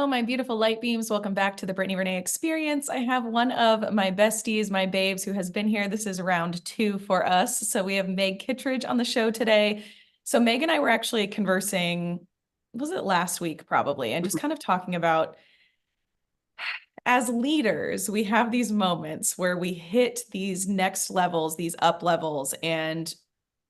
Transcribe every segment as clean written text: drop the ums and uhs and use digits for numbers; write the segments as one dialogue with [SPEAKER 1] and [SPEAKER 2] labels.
[SPEAKER 1] Hello, my beautiful light beams. Welcome back to the Brittany Renee experience. I have one of my besties, my babes, who has been here. This is round two for us. So we have Meg Kittredge on the show today. So Meg and I were actually conversing, was it last week probably, and just kind of talking about as leaders, we have these moments where we hit these next levels, these up levels, and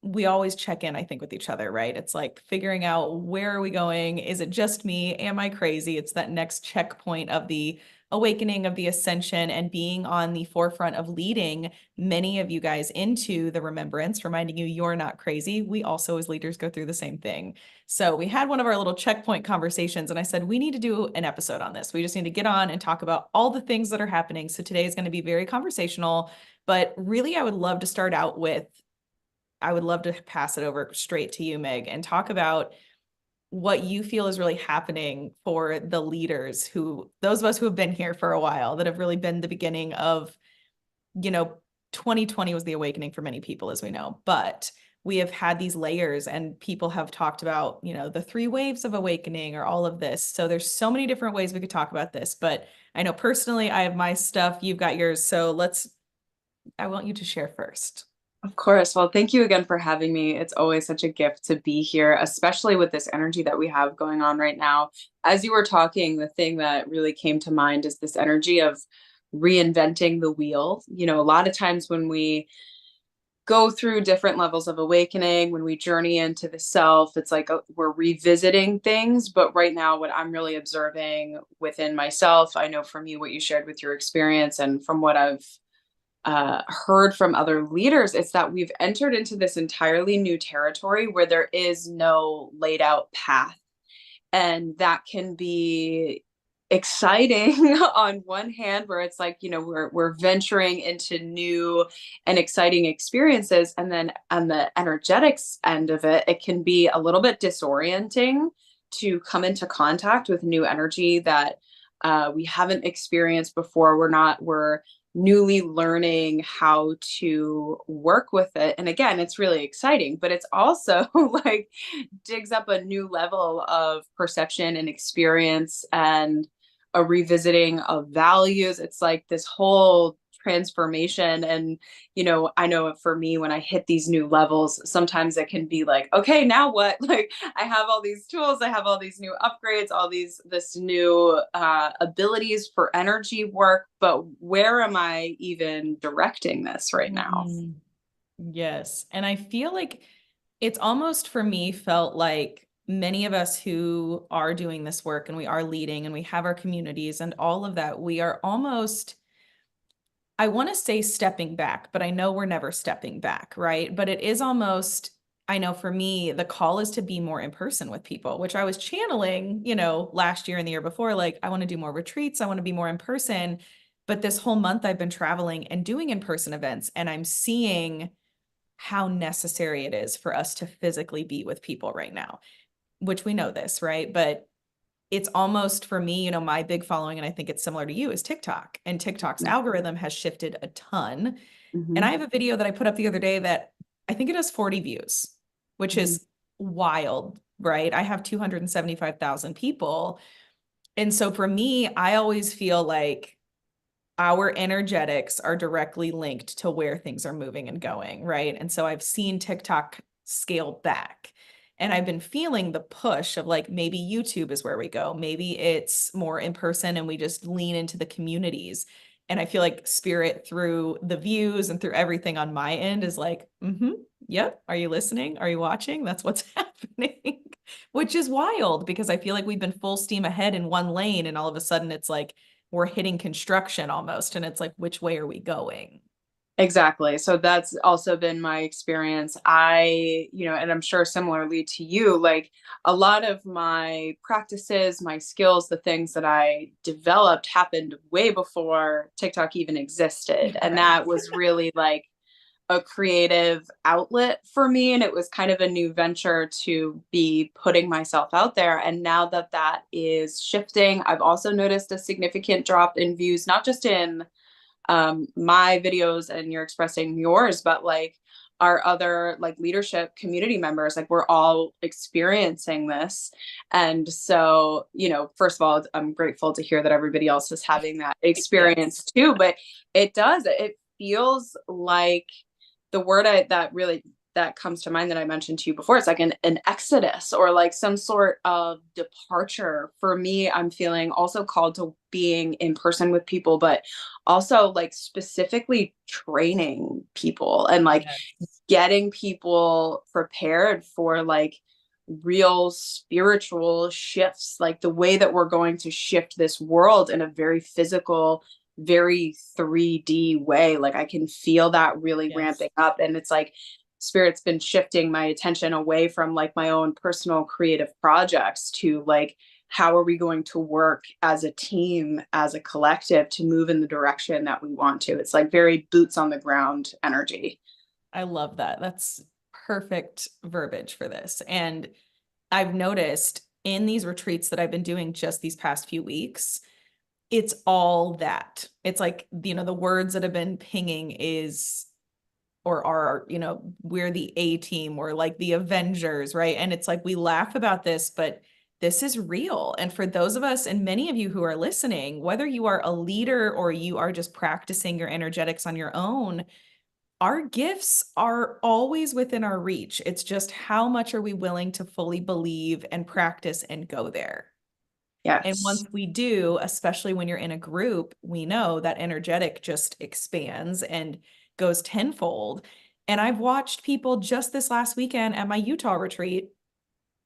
[SPEAKER 1] we always check in, I think, with each other, right? It's like figuring out, where are we going? Is it just me? Am I crazy? It's that next checkpoint of the awakening, of the ascension, and being on the forefront of leading many of you guys into the remembrance, reminding you you're not crazy. We also, as leaders, go through the same thing. So we had one of our little checkpoint conversations, and I said, we need to do an episode on this. We just need to get on and talk about all the things that are happening. So today is going to be very conversational, but really, I would love to pass it over straight to you, Meg, and talk about what you feel is really happening for the leaders those of us who have been here for a while, that have really been the beginning of, you know, 2020 was the awakening for many people, as we know, but we have had these layers and people have talked about, the three waves of awakening or all of this. So there's so many different ways we could talk about this, but I know personally I have my stuff, you've got yours. So I want you to share first.
[SPEAKER 2] Of course. Well, thank you again for having me. It's always such a gift to be here, especially with this energy that we have going on right now. As you were talking, the thing that really came to mind is this energy of reinventing the wheel. A lot of times when we go through different levels of awakening, when we journey into the self, it's like we're revisiting things. But right now, what I'm really observing within myself, I know from you what you shared with your experience, and from what I've heard from other leaders, it's that we've entered into this entirely new territory where there is no laid out path. And that can be exciting on one hand, where it's like, we're venturing into new and exciting experiences. And then on the energetics end of it, it can be a little bit disorienting to come into contact with new energy that we haven't experienced before. We're newly learning how to work with it. And again, it's really exciting, but it's also like digs up a new level of perception and experience, and a revisiting of values. It's like this whole transformation. And, I know for me, when I hit these new levels, sometimes it can be like, okay, now what? Like, I have all these tools, I have all these new upgrades, this new abilities for energy work, but where am I even directing this right now?
[SPEAKER 1] Mm, yes. And I feel like it's almost, for me, felt like many of us who are doing this work and we are leading and we have our communities and all of that, we are almost, I want to say stepping back, but I know we're never stepping back, right? But it is almost, I know for me, the call is to be more in person with people, which I was channeling, last year and the year before. Like, I want to do more retreats, I want to be more in person. But this whole month, I've been traveling and doing in person events, and I'm seeing how necessary it is for us to physically be with people right now, which we know this, right? But it's almost, for me, my big following, and I think it's similar to you, is TikTok. And TikTok's algorithm has shifted a ton. And
[SPEAKER 2] Mm-hmm.
[SPEAKER 1] I have a video that I put up the other day that I think it has 40 views, which
[SPEAKER 2] Mm-hmm.
[SPEAKER 1] is wild, right? I have 275,000 people. And so for me, I always feel like our energetics are directly linked to where things are moving and going, right? And so I've seen TikTok scale back. And I've been feeling the push of, like, maybe YouTube is where we go. Maybe it's more in person and we just lean into the communities. And I feel like spirit, through the views and through everything on my end, is like, yep. Are you listening? Are you watching? That's what's happening, which is wild, because I feel like we've been full steam ahead in one lane, and all of a sudden it's like we're hitting construction almost. And it's like, which way are we going?
[SPEAKER 2] Exactly. So that's also been my experience. And I'm sure similarly to you, like a lot of my practices, my skills, the things that I developed happened way before TikTok even existed. And
[SPEAKER 1] Right.
[SPEAKER 2] that was really like a creative outlet for me. And it was kind of a new venture to be putting myself out there. And now that that is shifting, I've also noticed a significant drop in views, not just in my videos and you're expressing yours, but like our other like leadership community members, like we're all experiencing this. And so, first of all, I'm grateful to hear that everybody else is having that experience
[SPEAKER 1] Yes.
[SPEAKER 2] too, but it feels like the word that comes to mind that I mentioned to you before, it's like an exodus or like some sort of departure. For me, I'm feeling also called to being in person with people, but also like specifically training people and like
[SPEAKER 1] Yes.
[SPEAKER 2] getting people prepared for like real spiritual shifts, like the way that we're going to shift this world in a very physical, very 3D way. Like I can feel that really
[SPEAKER 1] Yes.
[SPEAKER 2] ramping up. And it's like spirit's been shifting my attention away from like my own personal creative projects to like, how are we going to work as a team, as a collective to move in the direction that we want to? It's like very boots on the ground energy.
[SPEAKER 1] I love that. That's perfect verbiage for this. And I've noticed in these retreats that I've been doing just these past few weeks, it's all that. It's like, the words that have been pinging is or are, we're the A team, we're like the Avengers, right? And it's like we laugh about this, but this is real. And for those of us and many of you who are listening, whether you are a leader or you are just practicing your energetics on your own, our gifts are always within our reach. It's just how much are we willing to fully believe and practice and go there? And
[SPEAKER 2] Yes.
[SPEAKER 1] once we do, especially when you're in a group, we know that energetic just expands and goes tenfold. And I've watched people just this last weekend at my Utah retreat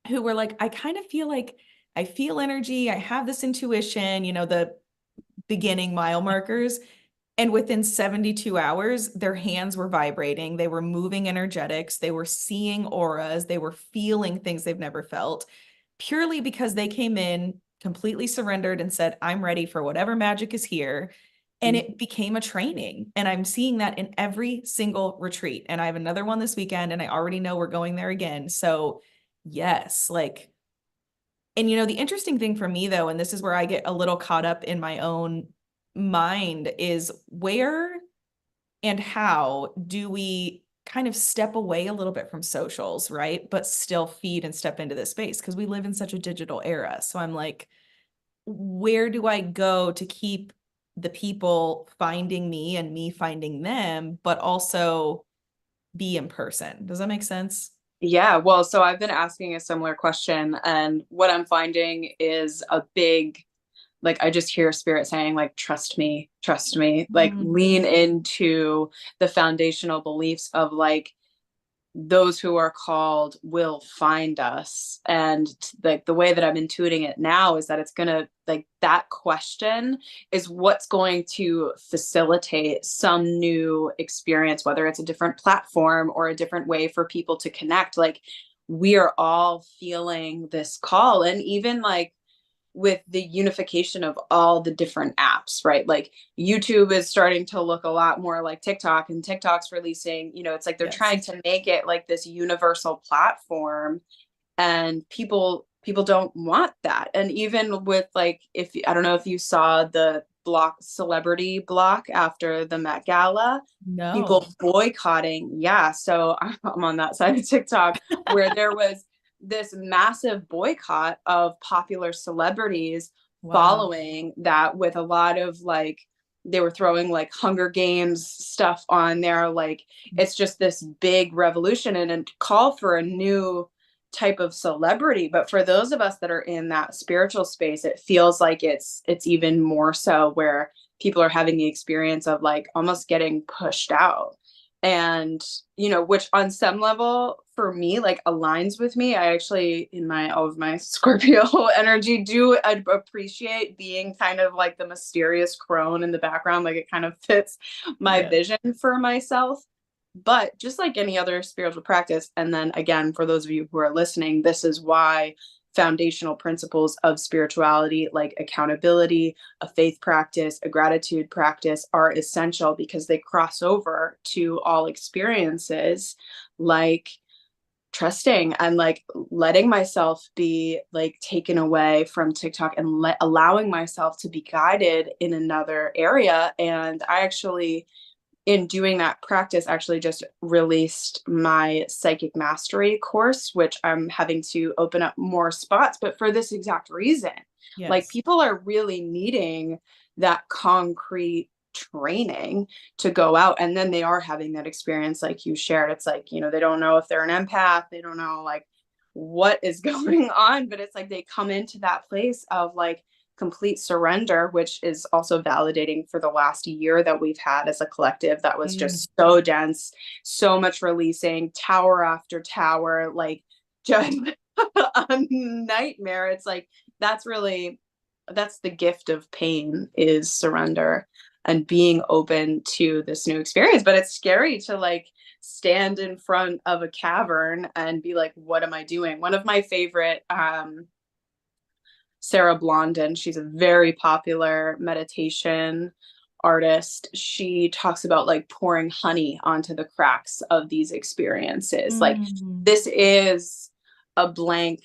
[SPEAKER 1] who were like, I kind of feel like I feel energy. I have this intuition, the beginning mile markers. And within 72 hours, their hands were vibrating. They were moving energetics. They were seeing auras. They were feeling things they've never felt purely because they came in completely surrendered and said, I'm ready for whatever magic is here. And it became a training. And I'm seeing that in every single retreat. And I have another one this weekend, and I already know we're going there again. So, yes, like, and the interesting thing for me, though, and this is where I get a little caught up in my own mind, is where and how do we kind of step away a little bit from socials, right? But still feed and step into this space because we live in such a digital era. So I'm like, where do I go to keep the people finding me and me finding them, but also be in person? Does that make sense?
[SPEAKER 2] Yeah, well, so I've been asking a similar question, and what I'm finding is a big, like, I just hear spirit saying, like, trust me, like,
[SPEAKER 1] Mm.
[SPEAKER 2] lean into the foundational beliefs of like those who are called will find us. And like the way that I'm intuiting it now is that it's going to like that question is what's going to facilitate some new experience, whether it's a different platform or a different way for people to connect. Like we are all feeling this call. And even like with the unification of all the different apps, right? Like YouTube is starting to look a lot more like TikTok, and TikTok's releasing, it's like they're trying
[SPEAKER 1] Yes.
[SPEAKER 2] to make it like this universal platform, and people don't want that. And even with like, if I don't know if you saw the celebrity block after the Met Gala, people
[SPEAKER 1] No.
[SPEAKER 2] boycotting. Yeah. So I'm on that side of TikTok where there was this massive boycott of popular celebrities
[SPEAKER 1] Wow.
[SPEAKER 2] following that, with a lot of like, they were throwing like Hunger Games stuff on there. Like it's just this big revolution and a call for a new type of celebrity. But for those of us that are in that spiritual space, it feels like it's even more so, where people are having the experience of like almost getting pushed out. And which on some level for me like aligns with me. I actually, in my all of my Scorpio energy, do appreciate being kind of like the mysterious crone in the background. Like it kind of fits my
[SPEAKER 1] Yeah.
[SPEAKER 2] vision for myself. But just like any other spiritual practice, and then again, for those of you who are listening, this is why foundational principles of spirituality, like accountability, a faith practice, a gratitude practice, are essential, because they cross over to all experiences, like trusting and like letting myself be like taken away from TikTok and allowing myself to be guided in another area. And I actually, in doing that practice, actually just released my psychic mastery course, which I'm having to open up more spots, but for this exact reason. Like,
[SPEAKER 1] Yes.
[SPEAKER 2] people are really needing that concrete training to go out, and then they are having that experience like you shared. It's like, they don't know if they're an empath, they don't know like what is going on, but it's like they come into that place of like complete surrender, which is also validating for the last year that we've had as a collective that was
[SPEAKER 1] Mm,
[SPEAKER 2] just so dense, so much releasing, tower after tower, like just a nightmare. It's like that's the gift of pain, is surrender and being open to this new experience. But it's scary to like stand in front of a cavern and be like, what am I doing? One of my favorite Sarah Blondin. She's a very popular meditation artist. She talks about like pouring honey onto the cracks of these experiences. Like,
[SPEAKER 1] mm.
[SPEAKER 2] this is a blank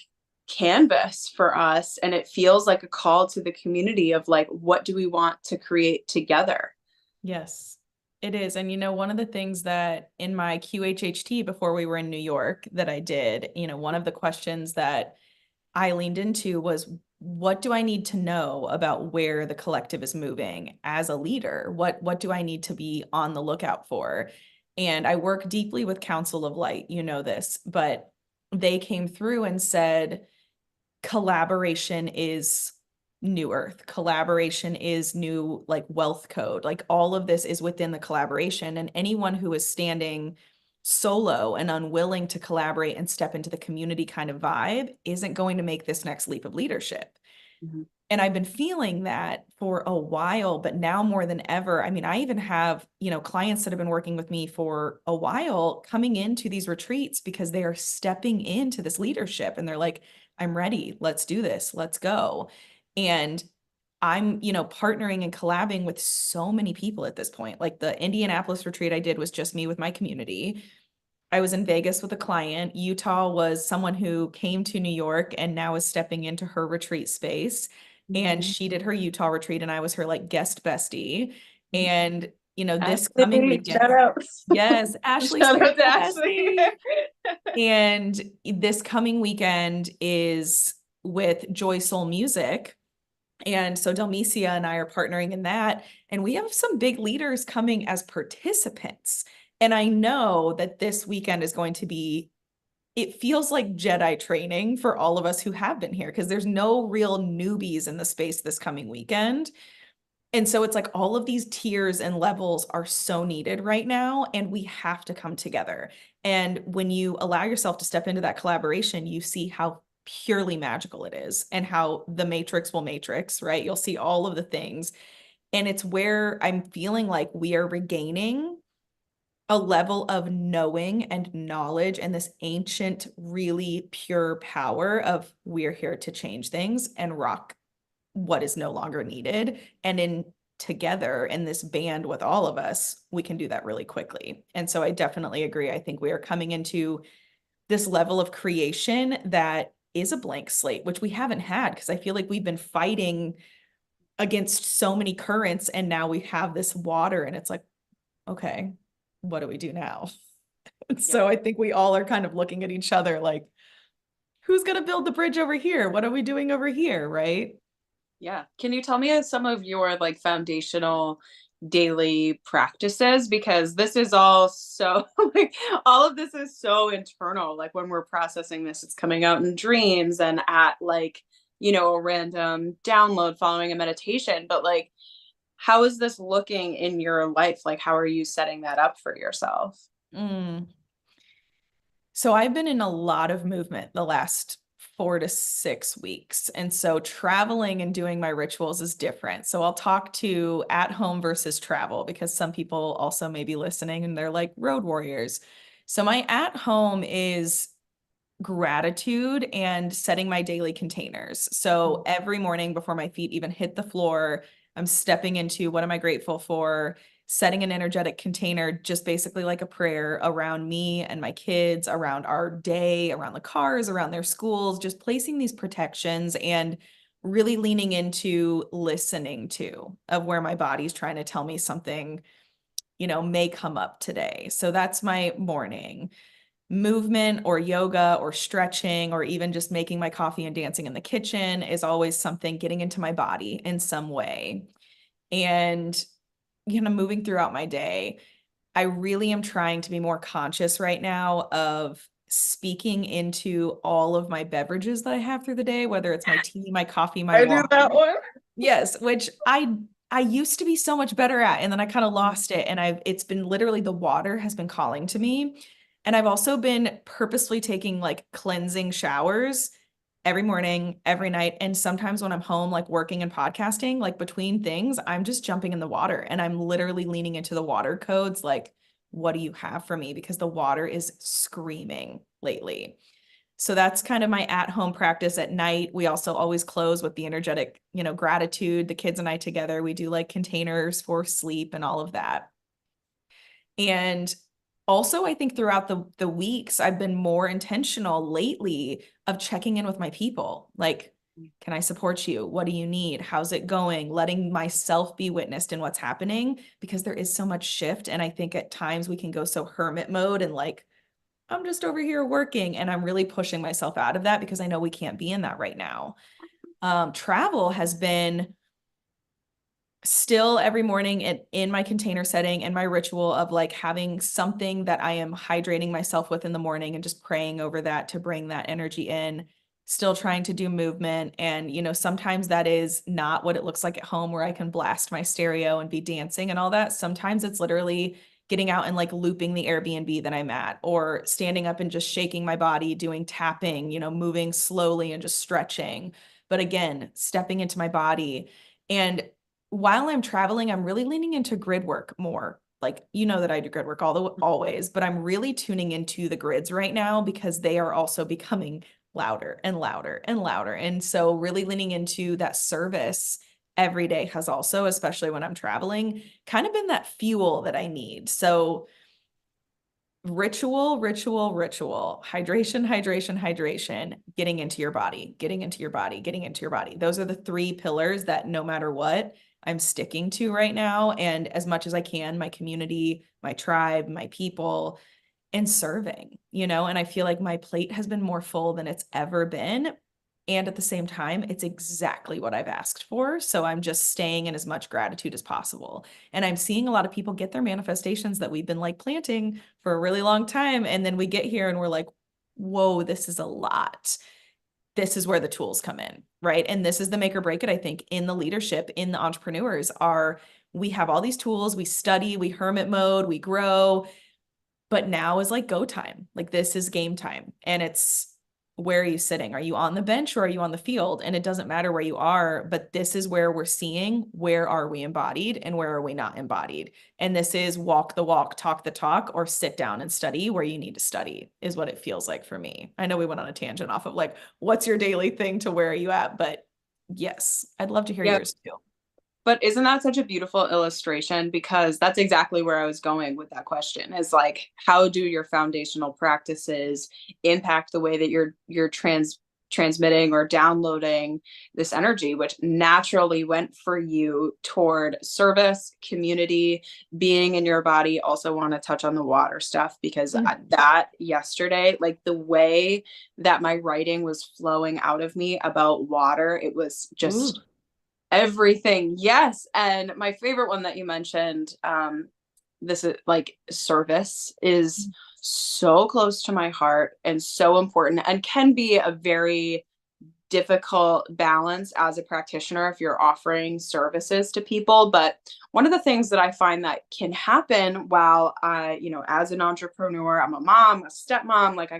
[SPEAKER 2] canvas for us, and it feels like a call to the community of like, what do we want to create together?
[SPEAKER 1] Yes, it is. And one of the things that in my QHHT before we were in New York that I did, one of the questions that I leaned into was, what do I need to know about where the collective is moving as a leader? What do I need to be on the lookout for? And I work deeply with Council of Light, this, but they came through and said collaboration is new earth. Collaboration is new, like, wealth code. Like, all of this is within the collaboration, and anyone who is standing solo and unwilling to collaborate and step into the community kind of vibe isn't going to make this next leap of leadership.
[SPEAKER 2] Mm-hmm.
[SPEAKER 1] And I've been feeling that for a while, but now more than ever. I mean, I even have, clients that have been working with me for a while coming into these retreats because they are stepping into this leadership and they're like, I'm ready. Let's do this. Let's go. And I'm, partnering and collabing with so many people at this point. Like, the Indianapolis retreat I did was just me with my community. I was in Vegas with a client. Utah was someone who came to New York and now is stepping into her retreat space. And
[SPEAKER 2] Mm-hmm.
[SPEAKER 1] she did her Utah retreat, and I was her like guest bestie. And, this coming
[SPEAKER 2] Ashley,
[SPEAKER 1] weekend,
[SPEAKER 2] shout out.
[SPEAKER 1] yes, Ashley's
[SPEAKER 2] Shout
[SPEAKER 1] there,
[SPEAKER 2] out to
[SPEAKER 1] my
[SPEAKER 2] Ashley.
[SPEAKER 1] bestie. And this coming weekend is with Joy Soul Music. And so Delmecia and I are partnering in that. And we have some big leaders coming as participants. And I know that this weekend is going to be, it feels like Jedi training for all of us who have been here, because there's no real newbies in the space this coming weekend. And so it's like all of these tiers and levels are so needed right now, and we have to come together. And when you allow yourself to step into that collaboration, you see how purely magical it is and how the matrix will matrix, right? You'll see all of the things. And it's where I'm feeling like we are regaining a level of knowing and knowledge and this ancient, really pure power of, we're here to change things and rock what is no longer needed. And in together in this band with all of us, we can do that really quickly. And so I definitely agree. I think we are coming into this level of creation that is a blank slate, which we haven't had, because I feel like we've been fighting against so many currents, and now we have this water, and it's like, okay, what do we do now?
[SPEAKER 2] Yeah.
[SPEAKER 1] So I think we all are kind of looking at each other like, who's going to build the bridge over here? What are we doing over here? Right?
[SPEAKER 2] Yeah. Can you tell me some of your like foundational daily practices? Because this is all so like all of this is so internal. Like, when we're processing this, it's coming out in dreams and at like, a random download following a meditation. But like, how is this looking in your life? Like, how are you setting that up for yourself?
[SPEAKER 1] Mm. So I've been in a lot of movement the last 4 to 6 weeks. And so traveling and doing my rituals is different. So I'll talk to at home versus travel, because some people also may be listening and they're like road warriors. So my at home is gratitude and setting my daily containers. So every morning before my feet even hit the floor, I'm stepping into, what am I grateful for? Setting an energetic container, just basically like a prayer around me and my kids, around our day, around the cars, around their schools, just placing these protections and really leaning into listening to of where my body's trying to tell me something may come up today. So that's my morning. Movement or yoga or stretching or even just making my coffee and dancing in the kitchen is always something, getting into my body in some way. And, moving throughout my day, I really am trying to be more conscious right now of speaking into all of my beverages that I have through the day, whether it's my tea, my coffee, my
[SPEAKER 2] I do
[SPEAKER 1] water.
[SPEAKER 2] that one.
[SPEAKER 1] Yes, which I used to be so much better at, and then I kind of lost it, and it's been literally the water has been calling to me. And I've also been purposefully taking like cleansing showers every morning, every night, and sometimes when I'm home like working and podcasting, like between things, I'm just jumping in the water and I'm literally leaning into the water codes like what do you have for me, because the water is screaming lately. So that's kind of my at-home practice at night. We also always close with the energetic, gratitude. The kids and I together, we do like containers for sleep and all of that. And also, I think throughout the weeks, I've been more intentional lately of checking in with my people. Like, can I support you? What do you need? How's it going? Letting myself be witnessed in what's happening, because there is so much shift. And I think at times we can go so hermit mode and like, I'm just over here working, and I'm really pushing myself out of that because I know we can't be in that right now. Travel has been still every morning in my container setting and my ritual of like having something that I am hydrating myself with in the morning and just praying over that to bring that energy in. Still trying to do movement. And, sometimes that is not what it looks like at home where I can blast my stereo and be dancing and all that. Sometimes it's literally getting out and like looping the Airbnb that I'm at, or standing up and just shaking my body, doing tapping, moving slowly and just stretching. But again, stepping into my body. And while I'm traveling, I'm really leaning into grid work more. Like, that I do grid work always, but I'm really tuning into the grids right now because they are also becoming louder and louder and louder. And so really leaning into that service every day has also, especially when I'm traveling, kind of been that fuel that I need. So ritual, ritual, ritual, hydration, hydration, hydration, getting into your body, getting into your body, getting into your body. Those are the three pillars that no matter what, I'm sticking to right now. And as much as I can, my community, my tribe, my people, and serving, and I feel like my plate has been more full than it's ever been. And at the same time, it's exactly what I've asked for. So I'm just staying in as much gratitude as possible. And I'm seeing a lot of people get their manifestations that we've been like planting for a really long time. And then we get here and we're like, whoa, this is a lot. This is where the tools come in, right? And this is the make or break it, I think, in the leadership, in the entrepreneurs are, we have all these tools, we study, we hermit mode, we grow, but now is like go time. Like this is game time. And it's, where are you sitting? Are you on the bench or are you on the field? And it doesn't matter where you are, but this is where we're seeing where are we embodied and where are we not embodied. And this is walk the walk, talk the talk, or sit down and study where you need to study, is what it feels like for me. I know we went on a tangent off of like, what's your daily thing to where are you at? But yes, I'd love to hear
[SPEAKER 2] Yeah.
[SPEAKER 1] yours too.
[SPEAKER 2] But isn't that such a beautiful illustration? Because that's exactly where I was going with that question, is like, how do your foundational practices impact the way that you're transmitting or downloading this energy, which naturally went for you toward service, community, being in your body. Also want to touch on the water stuff because that yesterday, like the way that my writing was flowing out of me about water, it was just
[SPEAKER 1] Ooh.
[SPEAKER 2] everything. Yes. And my favorite one that you mentioned, this is like service is so close to my heart and so important, and can be a very difficult balance as a practitioner if you're offering services to people. But one of the things that I find that can happen while I, as an entrepreneur, I'm a mom, a stepmom, like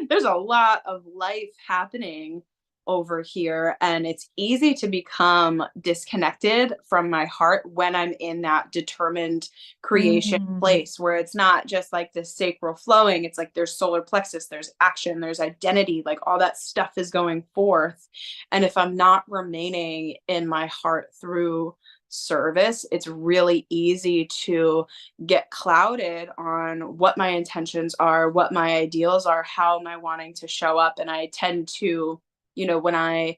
[SPEAKER 2] there's a lot of life happening over here, and it's easy to become disconnected from my heart when I'm in that determined creation
[SPEAKER 1] Mm.
[SPEAKER 2] place where it's not just like this sacral flowing. It's like there's solar plexus, there's action, there's identity, like all that stuff is going forth. And if I'm not remaining in my heart through service, it's really easy to get clouded on what my intentions are, what my ideals are, how am I wanting to show up. And I tend to, when I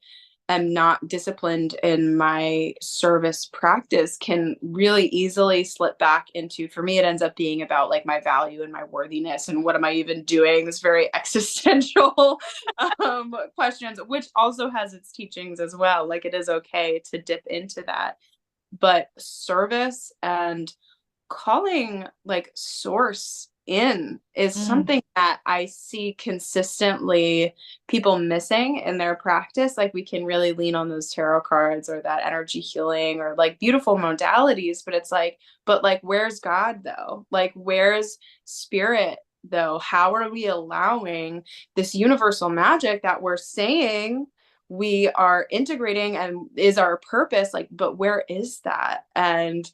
[SPEAKER 2] am not disciplined in my service practice can really easily slip back into, for me, it ends up being about like my value and my worthiness and what am I even doing? This very existential questions, which also has its teachings as well. Like it is okay to dip into that. But service and calling like source in is
[SPEAKER 1] Mm,
[SPEAKER 2] something that I see consistently people missing in their practice. Like we can really lean on those tarot cards or that energy healing or like beautiful modalities, but it's like, but like, where's God though? Like, where's spirit though? How are we allowing this universal magic that we're saying we are integrating and is our purpose? Like, but where is that? And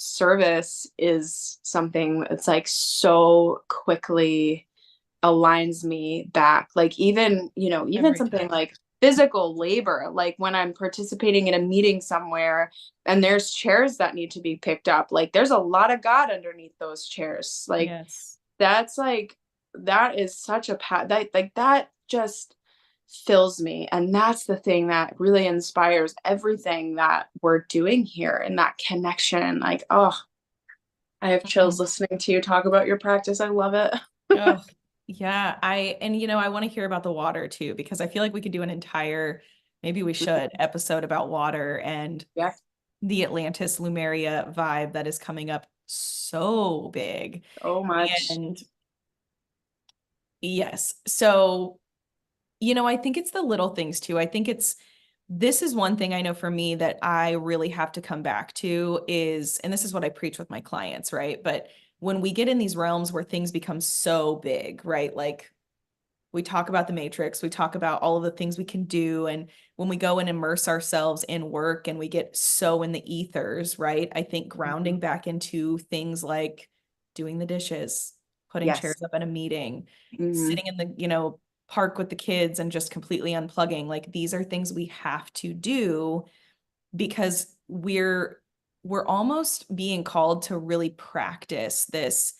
[SPEAKER 2] service is something that's like so quickly aligns me back. Like even, even
[SPEAKER 1] every
[SPEAKER 2] something
[SPEAKER 1] time.
[SPEAKER 2] like physical labor, like when I'm participating in a meeting somewhere and there's chairs that need to be picked up, like there's a lot of God underneath those chairs. Like
[SPEAKER 1] Yes.
[SPEAKER 2] that's like that is such a that like that just fills me, and that's the thing that really inspires everything that we're doing here, and that connection. Like, oh, I have chills
[SPEAKER 1] Mm.
[SPEAKER 2] listening to you talk about your practice. I love it.
[SPEAKER 1] Oh, yeah. I want to hear about the water too, because I feel like we could do an entire, maybe we should, episode about water and
[SPEAKER 2] Yeah,
[SPEAKER 1] the Atlantis Lumeria vibe that is coming up so big.
[SPEAKER 2] so much.
[SPEAKER 1] And yes. So, I think it's the little things too. I think this is one thing I know for me that I really have to come back to is, and this is what I preach with my clients, right? But when we get in these realms where things become so big, right? Like we talk about the matrix, we talk about all of the things we can do. And when we go and immerse ourselves in work and we get so in the ethers, right? I think
[SPEAKER 2] Mhm.
[SPEAKER 1] grounding back into things like doing the dishes, putting
[SPEAKER 2] Yes.
[SPEAKER 1] chairs up in a meeting,
[SPEAKER 2] Hmm.
[SPEAKER 1] sitting in the, park with the kids and just completely unplugging. Like these are things we have to do because we're almost being called to really practice this.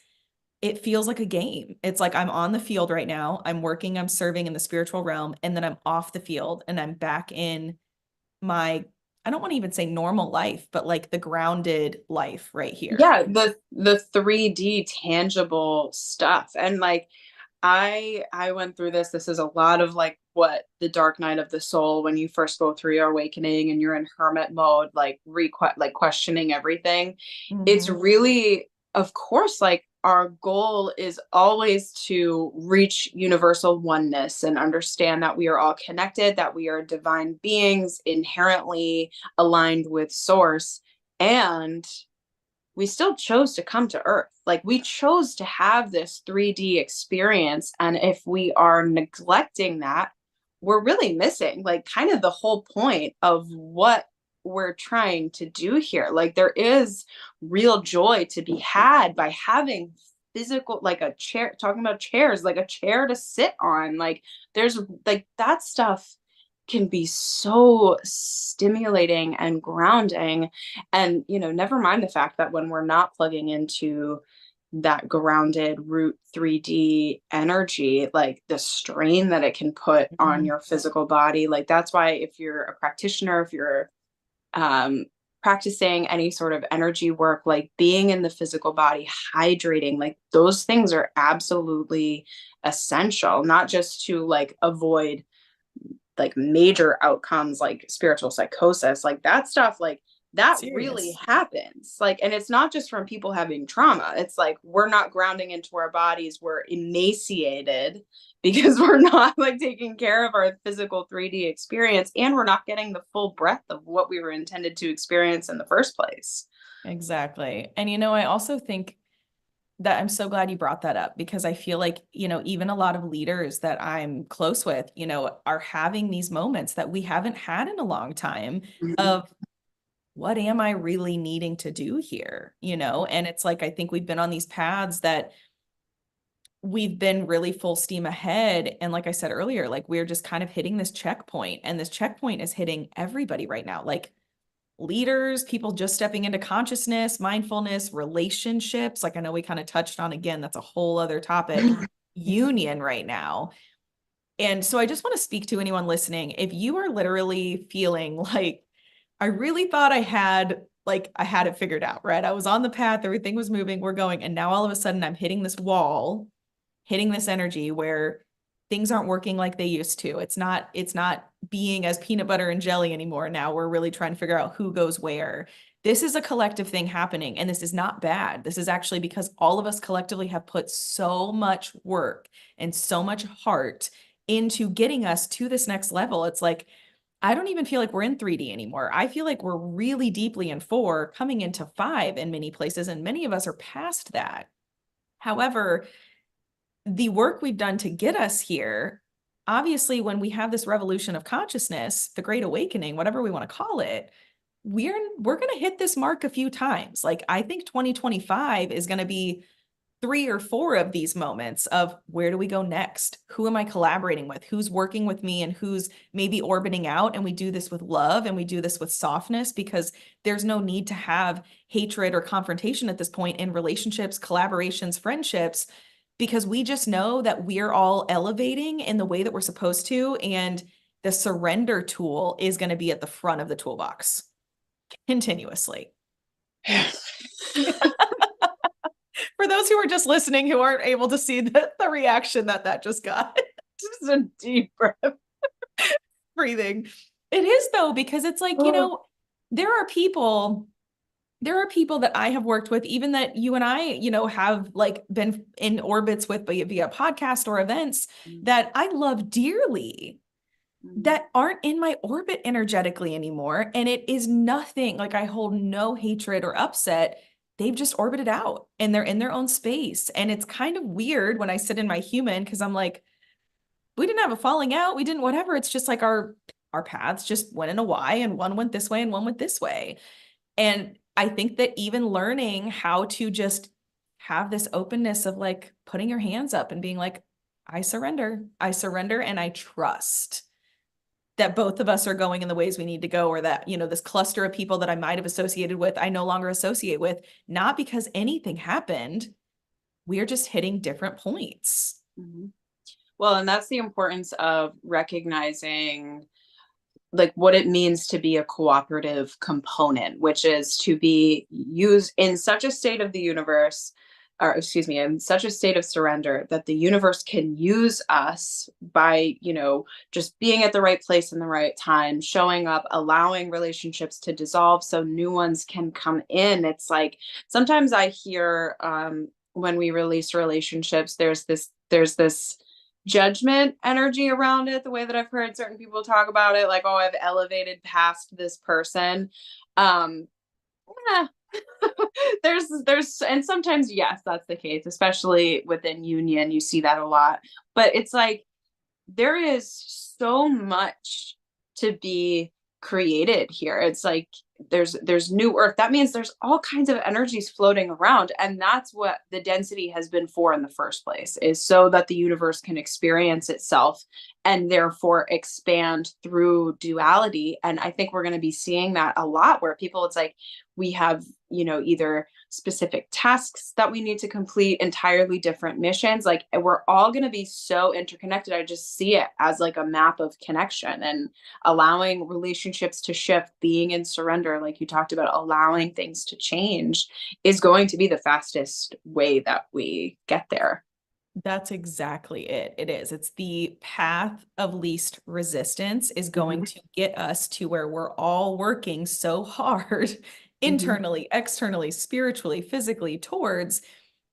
[SPEAKER 1] It feels like a game. It's like I'm on the field right now. I'm working, I'm serving in the spiritual realm, and then I'm off the field and I'm back in my, I don't want to even say normal life, but like the grounded life right here.
[SPEAKER 2] Yeah, the 3D tangible stuff. And like I went through this. This is a lot of like what the dark night of the soul, when you first go through your awakening and you're in hermit mode, like like questioning everything. It's
[SPEAKER 1] Mhm.
[SPEAKER 2] really, of course, like our goal is always to reach universal oneness and understand that we are all connected, that we are divine beings inherently aligned with source. And we still chose to come to Earth. Like we chose to have this 3D experience. And if we are neglecting that, we're really missing like kind of the whole point of what we're trying to do here. Like there is real joy to be had by having physical, like a chair, talking about chairs, like a chair to sit on. Like there's like that stuff can be so stimulating and grounding. And never mind the fact that when we're not plugging into that grounded root 3D energy, like the strain that it can put on
[SPEAKER 1] Mhm.
[SPEAKER 2] your physical body. Like that's why if you're a practitioner, if you're um practicing any sort of energy work, like being in the physical body, hydrating, like those things are absolutely essential, not just to like avoid like major outcomes like spiritual psychosis, like that stuff, like that really
[SPEAKER 1] Serious.
[SPEAKER 2] happens. Like, and it's not just from people having trauma. It's like we're not grounding into our bodies, we're emaciated because we're not like taking care of our physical 3D experience, and we're not getting the full breadth of what we were intended to experience in the first place.
[SPEAKER 1] Exactly. And I also think that I'm so glad you brought that up because I feel like, even a lot of leaders that I'm close with, are having these moments that we haven't had in a long time
[SPEAKER 2] Mhm.
[SPEAKER 1] of what am I really needing to do here? And it's like, I think we've been on these paths that we've been really full steam ahead. And like I said earlier, like we're just kind of hitting this checkpoint, and this checkpoint is hitting everybody right now. Like leaders, people just stepping into consciousness, mindfulness, relationships. Like I know we kind of touched on again, that's a whole other topic. Union right now. And so I just want to speak to anyone listening. If you are literally feeling like, I really thought I had it figured out, right? I was on the path, everything was moving, we're going, and now all of a sudden I'm hitting this wall, hitting this energy where things aren't working like they used to. It's not being as peanut butter and jelly anymore. Now we're really trying to figure out who goes where. This is a collective thing happening, and this is not bad. This is actually because all of us collectively have put so much work and so much heart into getting us to this next level. It's like, I don't even feel like we're in 3D anymore. I feel like we're really deeply in 4, coming into 5 in many places, and many of us are past that. However, the work we've done to get us here, obviously, when we have this revolution of consciousness, the Great Awakening, whatever we want to call it, we're going to hit this mark a few times. Like, I think 2025 is going to be 3 or 4 of these moments of where do we go next? Who am I collaborating with? Who's working with me and who's maybe orbiting out? And we do this with love and we do this with softness, because there's no need to have hatred or confrontation at this point in relationships, collaborations, friendships, because we just know that we're all elevating in the way that we're supposed to. And the surrender tool is going to be at the front of the toolbox continuously. For those who are just listening, who aren't able to see the reaction that just got.
[SPEAKER 2] Just a deep breath.
[SPEAKER 1] Breathing. It is, though, because it's like, there are people that I have worked with, even that you and I, have like been in orbits with via podcast or events, that I love dearly, that aren't in my orbit energetically anymore. And it is nothing, like, I hold no hatred or upset. They've just orbited out and they're in their own space. And it's kind of weird when I sit in my human, because I'm like, we didn't have a falling out. We didn't whatever. It's just like our paths just went in a Y, and one went this way and one went this way. And I think that even learning how to just have this openness of like putting your hands up and being like, I surrender, and I trust that both of us are going in the ways we need to go, or that, this cluster of people that I might have associated with, I no longer associate with, not because anything happened. We are just hitting different points.
[SPEAKER 2] Mm-hmm. Well, and that's the importance of recognizing like what it means to be a cooperative component, which is to be used in such a state of the universe, or excuse me, in such a state of surrender that the universe can use us by, just being at the right place in the right time, showing up, allowing relationships to dissolve so new ones can come in. It's like, sometimes I hear when we release relationships, there's this judgment energy around it, the way that I've heard certain people talk about it, like, oh, I've elevated past this person. Yeah. there's and sometimes, yes, that's the case, especially within union, you see that a lot. But it's like, there is so much to be created here. It's like there's new earth. That means there's all kinds of energies floating around, and that's what the density has been for in the first place, is so that the universe can experience itself and therefore expand through duality. And I think we're going to be seeing that a lot, where people, it's like, we have, either specific tasks that we need to complete, entirely different missions, like we're all going to be so interconnected. I just see it as like a map of connection, and allowing relationships to shift, being in surrender, like you talked about, allowing things to change, is going to be the fastest way that we get there.
[SPEAKER 1] That's exactly it. It is. It's the path of least resistance is going to get us to where we're all working so hard internally, externally, spiritually, physically, towards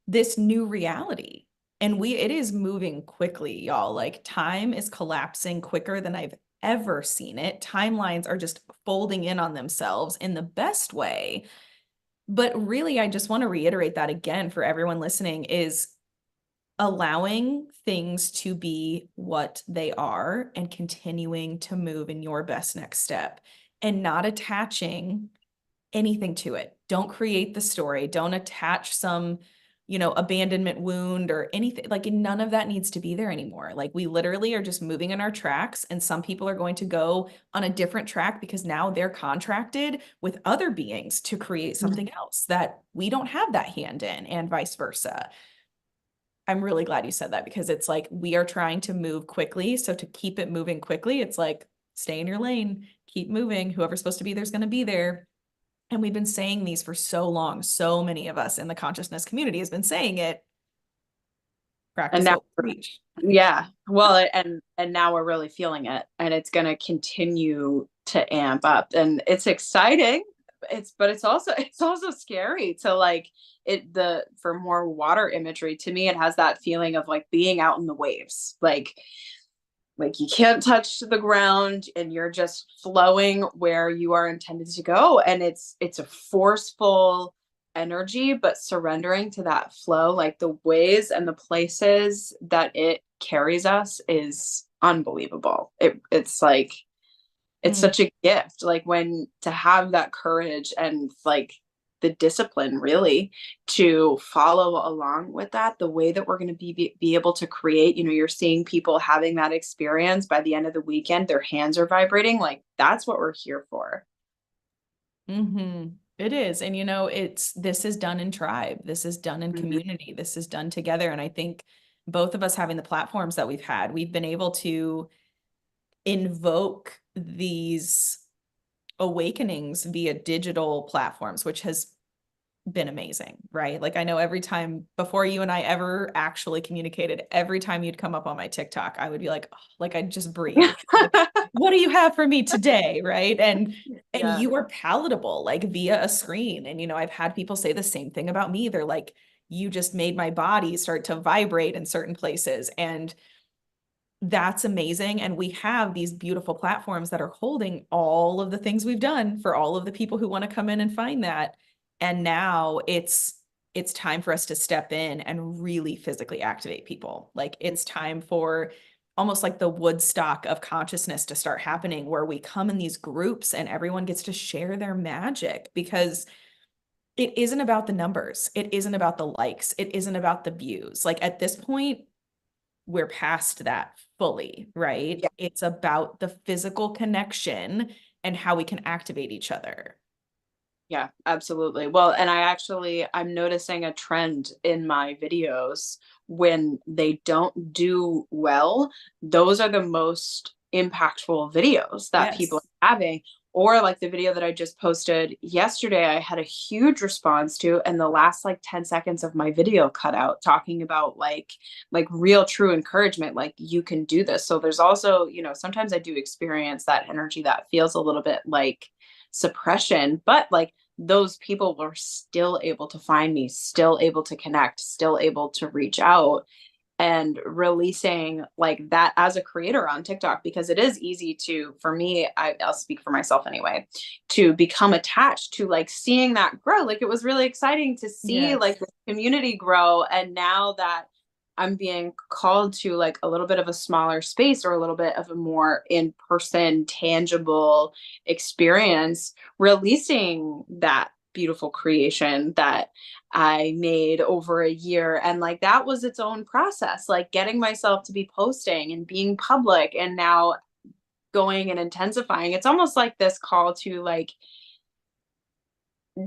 [SPEAKER 1] this new reality. And it is moving quickly, y'all. Like, time is collapsing quicker than I've ever seen it. Timelines are just folding in on themselves in the best way. But really, I just want to reiterate that again for everyone listening, is allowing things to be what they are and continuing to move in your best next step, and not attaching anything to it. Don't create the story. Don't attach some, abandonment wound or anything. Like, none of that needs to be there anymore. Like, we literally are just moving in our tracks, and some people are going to go on a different track because now they're contracted with other beings to create something else that we don't have that hand in, and vice versa. I'm really glad you said that, because it's like we are trying to move quickly. So to keep it moving quickly, it's like stay in your lane, keep moving. Whoever's supposed to be there's going to be there. And we've been saying these for so long. So many of us in the consciousness community has been saying it.
[SPEAKER 2] And
[SPEAKER 1] Practice
[SPEAKER 2] now,
[SPEAKER 1] what we preach.
[SPEAKER 2] yeah, well, and now we're really feeling it, and it's going to continue to amp up, and it's exciting. But it's also scary to like it the for more water imagery. To me, it has that feeling of like being out in the waves, like you can't touch the ground and you're just flowing where you are intended to go, and it's a forceful energy, but surrendering to that flow, like the ways and the places that it carries us is unbelievable. It's like it's
[SPEAKER 1] Mm.
[SPEAKER 2] such a gift, like when to have that courage and like the discipline really to follow along with that, the way that we're going to be able to create, you're seeing people having that experience by the end of the weekend, their hands are vibrating, like that's what we're here for.
[SPEAKER 1] It is. And this is done in tribe. This is done in
[SPEAKER 2] Mhm.
[SPEAKER 1] community. This is done together. And I think both of us having the platforms that we've had, we've been able to invoke these awakenings via digital platforms, which has been amazing, right? Like I know every time before you and I ever actually communicated, every time you'd come up on my TikTok, I would be like, oh, like I'd just breathe. Like, what do you have for me today? Right. And
[SPEAKER 2] Yeah.
[SPEAKER 1] you are palatable like via a screen. And I've had people say the same thing about me. They're like, you just made my body start to vibrate in certain places. And that's amazing. And we have these beautiful platforms that are holding all of the things we've done for all of the people who want to come in and find that. And now it's time for us to step in and really physically activate people. Like it's time for almost like the Woodstock of consciousness to start happening, where we come in these groups and everyone gets to share their magic, because it isn't about the numbers. It isn't about the likes. It isn't about the views. Like at this point, we're past that fully, right?
[SPEAKER 2] Yeah.
[SPEAKER 1] It's about the physical connection and how we can activate each other.
[SPEAKER 2] Yeah, absolutely. Well, and I'm noticing a trend in my videos when they don't do well, those are the most impactful videos that people
[SPEAKER 1] Yes.
[SPEAKER 2] are having. Or like the video that I just posted yesterday, I had a huge response to, and the last like 10 seconds of my video cut out talking about like real true encouragement, like you can do this. So there's also, sometimes I do experience that energy that feels a little bit like suppression, but like those people were still able to find me, still able to connect, still able to reach out, and releasing like that as a creator on TikTok, because it is easy to, for me, I'll speak for myself anyway, to become attached to like seeing that grow. Like it was really exciting to see like
[SPEAKER 1] Yes.
[SPEAKER 2] the community grow. And now that I'm being called to like a little bit of a smaller space or a little bit of a more in-person, tangible experience, releasing that beautiful creation that I made over a year. And like that was its own process, like getting myself to be posting and being public, and now going and intensifying. It's almost like this call to like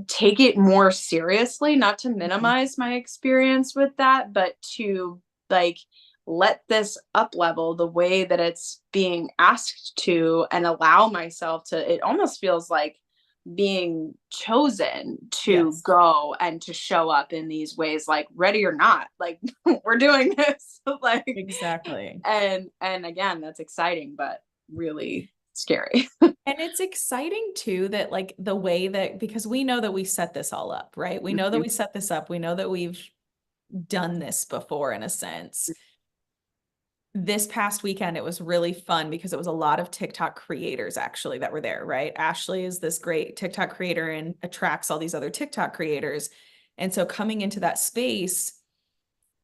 [SPEAKER 2] take it more seriously, not to
[SPEAKER 1] Mhm.
[SPEAKER 2] minimize my experience with that, but to like let this up level the way that it's being asked to, and allow myself to, it almost feels like being chosen to
[SPEAKER 1] Yes,
[SPEAKER 2] go and to show up in these ways, like ready or not, like we're doing this. Like,
[SPEAKER 1] exactly.
[SPEAKER 2] and again, that's exciting but really scary.
[SPEAKER 1] And it's exciting too that like the way that, because we know that we set this all up, right? We know that we set this up. We know that we've done this before in a sense. This past weekend, it was really fun because it was a lot of TikTok creators actually that were there, right? Ashley is this great TikTok creator and attracts all these other TikTok creators. And so coming into that space,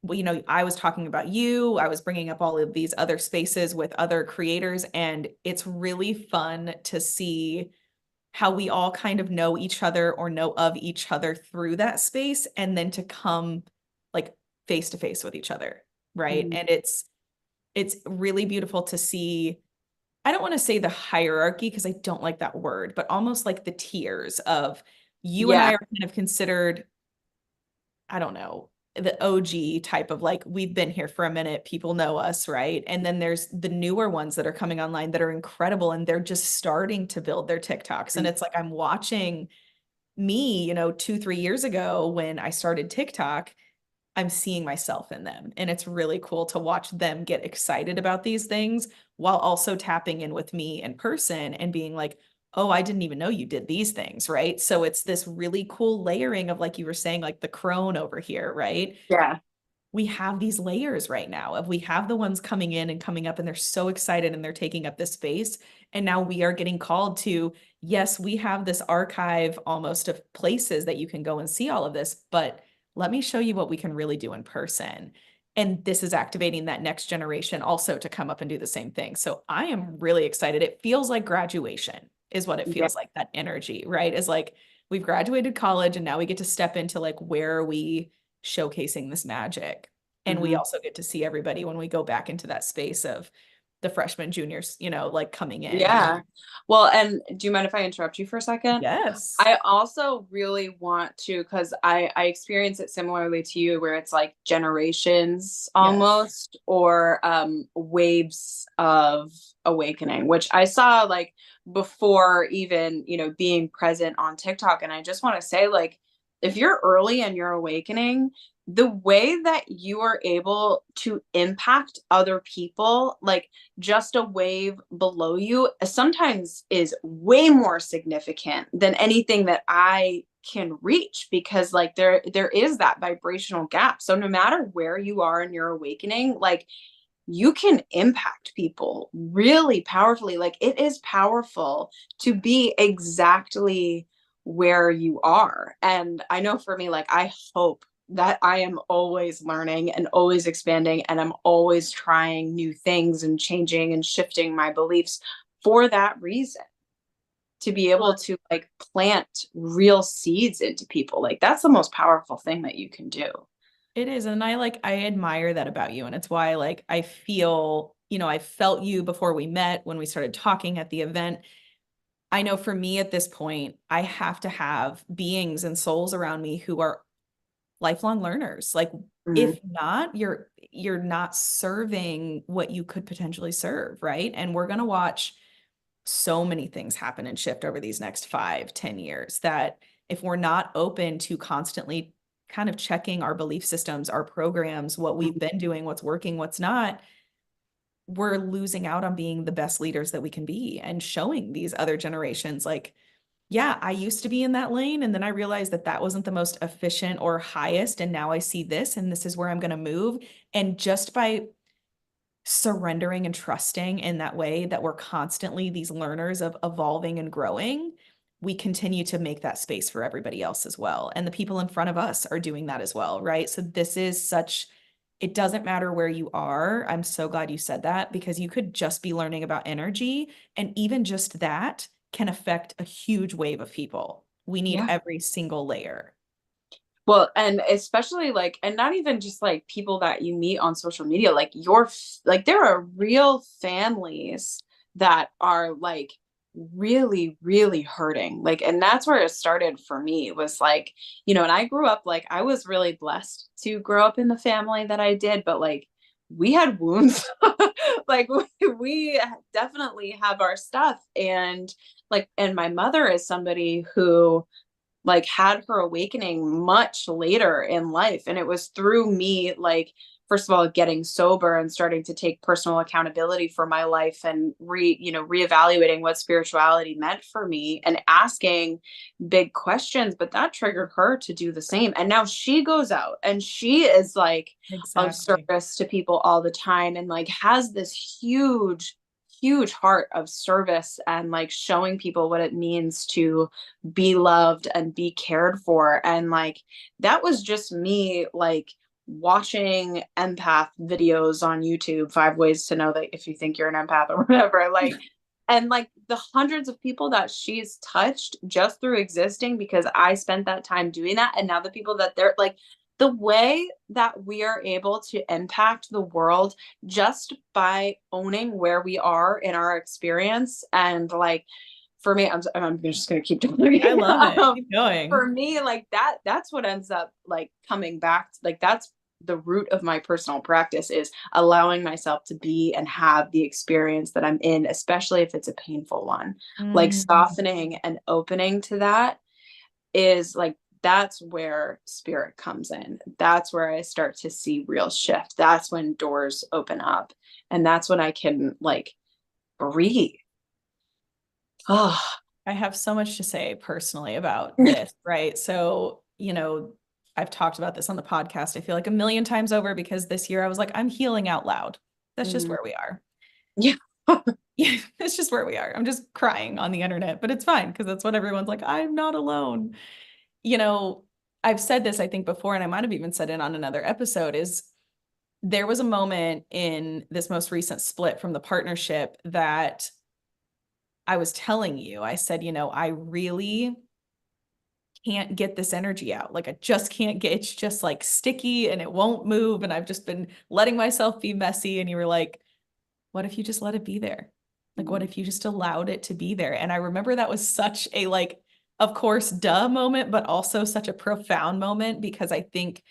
[SPEAKER 1] well, I was talking about you, I was bringing up all of these other spaces with other creators, and it's really fun to see how we all kind of know each other or know of each other through that space, and then to come like face to face with each other, right?
[SPEAKER 2] Mhm.
[SPEAKER 1] And it's really beautiful to see. I don't want to say the hierarchy because I don't like that word, but almost like the tiers of you and
[SPEAKER 2] Yeah.
[SPEAKER 1] I are kind of considered, I don't know, the OG type of like, we've been here for a minute, people know us, right? And then there's the newer ones that are coming online that are incredible and they're just starting to build their TikToks. And it's like I'm watching me, 2, 3 years ago when I started TikTok, I'm seeing myself in them. And it's really cool to watch them get excited about these things while also tapping in with me in person and being like, oh, I didn't even know you did these things, right? So it's this really cool layering of, like you were saying, like the crone over here, right?
[SPEAKER 2] Yeah.
[SPEAKER 1] We have these layers right now of we have the ones coming in and coming up and they're so excited and they're taking up this space. And now we are getting called to, yes, we have this archive almost of places that you can go and see all of this, but let me show you what we can really do in person. And this is activating that next generation also to come up and do the same thing. So I am really excited. It feels like graduation is what it
[SPEAKER 2] Yeah.
[SPEAKER 1] feels like, that energy, right? Is like we've graduated college and now we get to step into like, where are we showcasing this magic? And we
[SPEAKER 2] Mhm.
[SPEAKER 1] also get to see everybody when we go back into that space of the freshmen, juniors, like coming in.
[SPEAKER 2] Yeah. Well, and do you mind if I interrupt you for a second?
[SPEAKER 1] Yes.
[SPEAKER 2] I also really want to, because I experience it similarly to you, where it's like generations
[SPEAKER 1] Yes.
[SPEAKER 2] almost, or waves of awakening, which I saw like before even, being present on TikTok. And I just want to say, like, if you're early in your awakening, the way that you are able to impact other people, like just a wave below you, sometimes is way more significant than anything that I can reach, because like there is that vibrational gap. So no matter where you are in your awakening, like you can impact people really powerfully. Like it is powerful to be exactly where you are. And I know for me, like I hope that I am always learning and always expanding, and I'm always trying new things and changing and shifting my beliefs for that reason, to be able
[SPEAKER 1] Well,
[SPEAKER 2] to like plant real seeds into people. Like that's the most powerful thing that you can do.
[SPEAKER 1] it is. And I admire that about you. And it's why like I feel, I felt you before we met when we started talking at the event. I know for me at this point, I have to have beings and souls around me who are lifelong learners. Like
[SPEAKER 2] Mhm.
[SPEAKER 1] if not, you're not serving what you could potentially serve, right? And we're going to watch so many things happen and shift over these next 5, 10 years that if we're not open to constantly kind of checking our belief systems, our programs, what we've been doing, what's working, what's not, we're losing out on being the best leaders that we can be and showing these other generations like, yeah, I used to be in that lane. And then I realized that that wasn't the most efficient or highest. And now I see this, and this is where I'm going to move. And just by surrendering and trusting in that way that we're constantly these learners of evolving and growing, we continue to make that space for everybody else as well. And the people in front of us are doing that as well, right? So this is such, it doesn't matter where you are. I'm so glad you said that, because you could just be learning about energy. And even just that can affect a huge wave of people. We need
[SPEAKER 2] Yeah.
[SPEAKER 1] every single layer.
[SPEAKER 2] Well, and especially like, and not even just like people that you meet on social media, like like there are real families that are like really, really hurting. Like, and that's where it started for me, was like, and I grew up, like, I was really blessed to grow up in the family that I did, but like, we had wounds. Like, we definitely have our stuff. And like, and my mother is somebody who, like, had her awakening much later in life, and it was through me, like, first of all getting sober and starting to take personal accountability for my life, and reevaluating what spirituality meant for me and asking big questions. But that triggered her to do the same, and now she goes out and she is like of
[SPEAKER 1] Exactly.
[SPEAKER 2] service to people all the time, and like has this huge heart of service, and like showing people what it means to be loved and be cared for. And like that was just me, like watching empath videos on YouTube, 5 ways to know that if you think you're an empath or whatever, like, and like the hundreds of people that she's touched just through existing, because I spent that time doing that. And now the people that they're like, the way that we are able to impact the world just by owning where we are in our experience, and like for me, I'm just going to keep talking.
[SPEAKER 1] I love it. Keep
[SPEAKER 2] For
[SPEAKER 1] going.
[SPEAKER 2] me, like that's what ends up like coming back. Like that's the root of my personal practice, is allowing myself to be and have the experience that I'm in, especially if it's a painful one. Like
[SPEAKER 1] Mm.
[SPEAKER 2] softening and opening to that is like, that's where spirit comes in. That's where I start to see real shift. That's when doors open up. And that's when I can like breathe. Oh,
[SPEAKER 1] I have so much to say personally about this, right? So, I've talked about this on the podcast, I feel like a million times over, because this year I was like, I'm healing out loud. That's just
[SPEAKER 2] mhm.
[SPEAKER 1] where we are.
[SPEAKER 2] Yeah.
[SPEAKER 1] Yeah, it's just where we are. I'm just crying on the internet, but it's fine because that's what everyone's like, I'm not alone. You know, I've said this, I think, before, and I might have even said it on another episode, is there was a moment in this most recent split from the partnership that I was telling you. I said, I really can't get this energy out. Like, I just can't get, it's just like sticky and it won't move. And I've just been letting myself be messy. And you were like, what if you just let it be there? Like, what if you just allowed it to be there? And I remember that was such a, like, of course, duh moment, but also such a profound moment, because I think